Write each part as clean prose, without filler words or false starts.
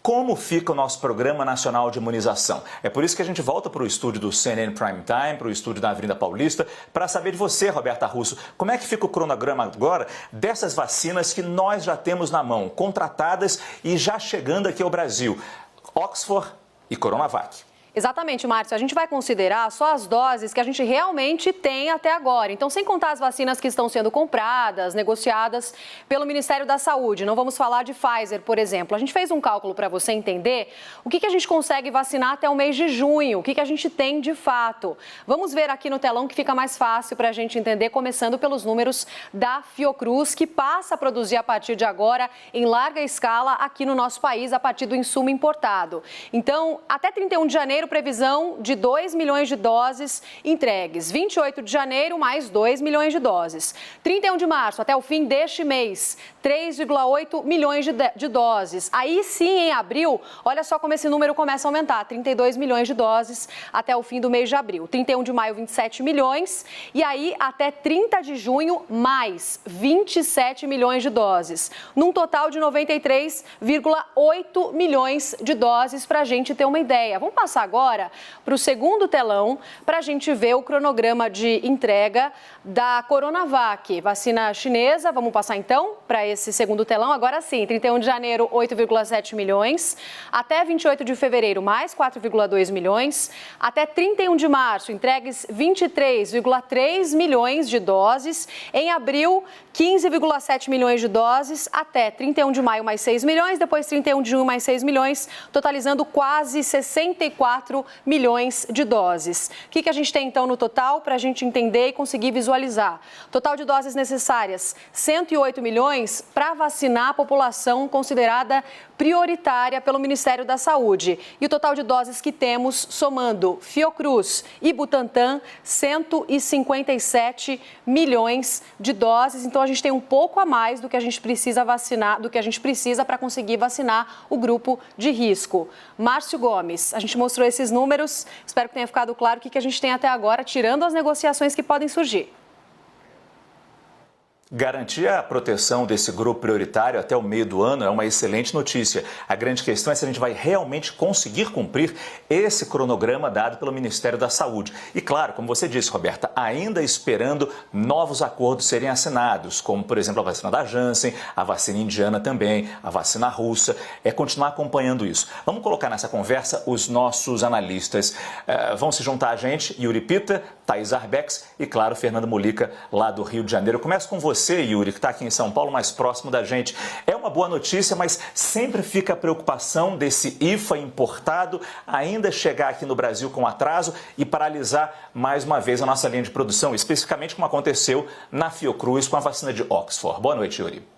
como fica o nosso Programa Nacional de Imunização. É por isso que a gente volta para o estúdio do CNN Prime Time, para o estúdio da Avenida Paulista, para saber de você, Roberta Russo, como é que fica o cronograma agora dessas vacinas que nós já temos na mão, contratadas e já chegando aqui ao Brasil, Oxford e Coronavac. Exatamente, Márcio. A gente vai considerar só as doses que a gente realmente tem até agora. Então, sem contar as vacinas que estão sendo compradas, negociadas pelo Ministério da Saúde. Não vamos falar de Pfizer, por exemplo. A gente fez um cálculo para você entender o que a gente consegue vacinar até o mês de junho, o que a gente tem de fato. Vamos ver aqui no telão que fica mais fácil para a gente entender, começando pelos números da Fiocruz, que passa a produzir a partir de agora em larga escala aqui no nosso país, a partir do insumo importado. Então, até 31 de janeiro, previsão de 2 milhões de doses entregues. 28 de janeiro, mais 2 milhões de doses. 31 de março, até o fim deste mês, 3,8 milhões de doses. Aí sim, em abril, olha só como esse número começa a aumentar. 32 milhões de doses até o fim do mês de abril. 31 de maio, 27 milhões. E aí, até 30 de junho, mais 27 milhões de doses. Num total de 93,8 milhões de doses, para a gente ter uma ideia. Vamos passar agora para o segundo telão para a gente ver o cronograma de entrega da Coronavac, vacina chinesa. Vamos passar então para esse segundo telão. Agora sim, 31 de janeiro, 8,7 milhões. Até 28 de fevereiro, mais 4,2 milhões. Até 31 de março, entregues 23,3 milhões de doses. Em abril, 15,7 milhões de doses. Até 31 de maio, mais 6 milhões. Depois, 31 de junho, mais 6 milhões, totalizando quase 64 milhões de doses. O que a gente tem, então, no total, para a gente entender e conseguir visualizar? Total de doses necessárias, 108 milhões para vacinar a população considerada prioritária pelo Ministério da Saúde. E o total de doses que temos, somando Fiocruz e Butantan, 157 milhões de doses. Então, a gente tem um pouco a mais do que a gente precisa vacinar, do que a gente precisa para conseguir vacinar o grupo de risco. Márcio Gomes, a gente mostrou esses números, espero que tenha ficado claro o que a gente tem até agora, tirando as negociações que podem surgir. Garantir a proteção desse grupo prioritário até o meio do ano é uma excelente notícia. A grande questão é se a gente vai realmente conseguir cumprir esse cronograma dado pelo Ministério da Saúde. E claro, como você disse, Roberta, ainda esperando novos acordos serem assinados, como, por exemplo, a vacina da Janssen, a vacina indiana também, a vacina russa. É continuar acompanhando isso. Vamos colocar nessa conversa os nossos analistas. Vão se juntar a gente, Yuri Pita, Thais Arbex e, claro, Fernando Mulica, lá do Rio de Janeiro. Eu começo com você, Yuri, que está aqui em São Paulo, mais próximo da gente. É uma boa notícia, mas sempre fica a preocupação desse IFA importado ainda chegar aqui no Brasil com atraso e paralisar mais uma vez a nossa linha de produção, especificamente como aconteceu na Fiocruz com a vacina de Oxford. Boa noite, Yuri.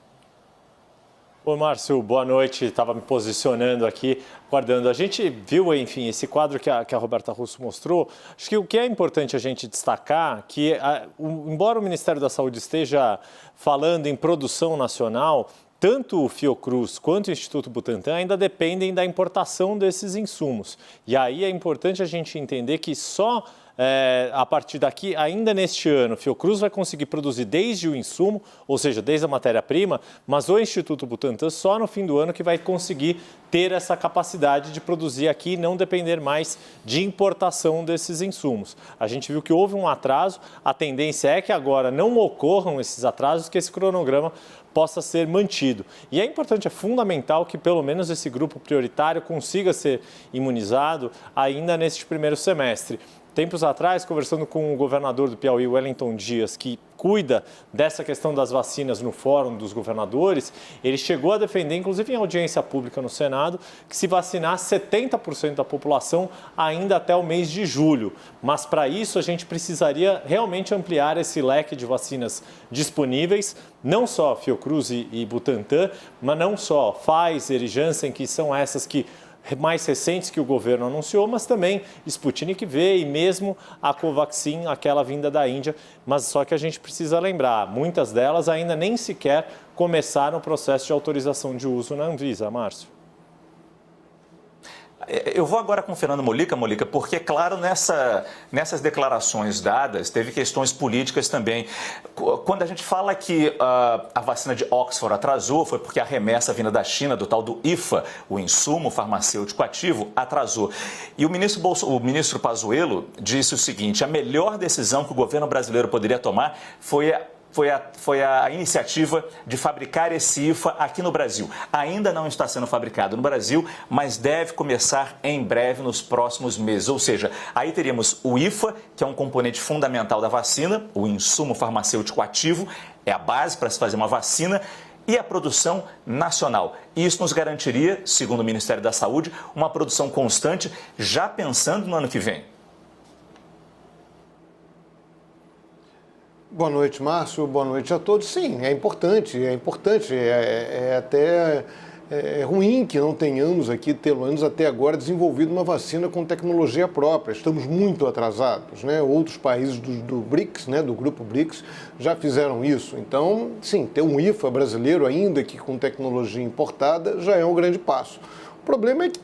Oi, Márcio, boa noite. Estava me posicionando aqui, aguardando. A gente viu, enfim, esse quadro que a Roberta Russo mostrou. Acho que o que é importante a gente destacar que, embora o Ministério da Saúde esteja falando em produção nacional, tanto o Fiocruz quanto o Instituto Butantan ainda dependem da importação desses insumos. E aí é importante a gente entender que só a partir daqui, ainda neste ano, Fiocruz vai conseguir produzir desde o insumo, ou seja, desde a matéria-prima, mas o Instituto Butantan só no fim do ano que vai conseguir ter essa capacidade de produzir aqui e não depender mais de importação desses insumos. A gente viu que houve um atraso, a tendência é que agora não ocorram esses atrasos, que esse cronograma possa ser mantido. E é importante, é fundamental que pelo menos esse grupo prioritário consiga ser imunizado ainda neste primeiro semestre. Tempos atrás, conversando com o governador do Piauí, Wellington Dias, que cuida dessa questão das vacinas no Fórum dos Governadores, ele chegou a defender, inclusive em audiência pública no Senado, que se vacinar 70% da população ainda até o mês de julho. Mas para isso a gente precisaria realmente ampliar esse leque de vacinas disponíveis, não só Fiocruz e Butantan, mas não só Pfizer e Janssen, que são essas que mais recentes que o governo anunciou, mas também Sputnik V e mesmo a Covaxin, aquela vinda da Índia. Mas só que a gente precisa lembrar, muitas delas ainda nem sequer começaram o processo de autorização de uso na Anvisa, Márcio. Eu vou agora com o Fernando Mollica, porque, claro, nessas declarações dadas, teve questões políticas também. Quando a gente fala que a vacina de Oxford atrasou, foi porque a remessa vinda da China, do tal do IFA, o insumo farmacêutico ativo, atrasou. E o ministro Pazuello disse o seguinte: a melhor decisão que o governo brasileiro poderia tomar foi a iniciativa de fabricar esse IFA aqui no Brasil. Ainda não está sendo fabricado no Brasil, mas deve começar em breve, nos próximos meses. Ou seja, aí teríamos o IFA, que é um componente fundamental da vacina, o insumo farmacêutico ativo, é a base para se fazer uma vacina, e a produção nacional. Isso nos garantiria, segundo o Ministério da Saúde, uma produção constante, já pensando no ano que vem. Boa noite, Márcio. Boa noite a todos. Sim, é importante. É até ruim que não tenhamos aqui, pelo menos até agora, desenvolvido uma vacina com tecnologia própria. Estamos muito atrasados, né? Outros países do BRICS, né, do grupo BRICS, já fizeram isso. Então, sim, ter um IFA brasileiro, ainda que com tecnologia importada, já é um grande passo. O problema é que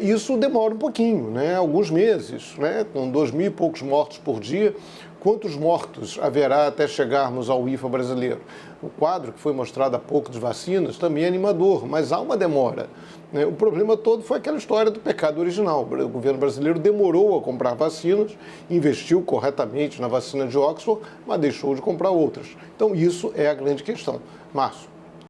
isso demora um pouquinho, né? Alguns meses, né? Com 2.000 e poucos mortos por dia. Quantos mortos haverá até chegarmos ao IFA brasileiro? O quadro que foi mostrado há pouco de vacinas também é animador, mas há uma demora. O problema todo foi aquela história do pecado original. O governo brasileiro demorou a comprar vacinas, investiu corretamente na vacina de Oxford, mas deixou de comprar outras. Então, isso é a grande questão. Márcio.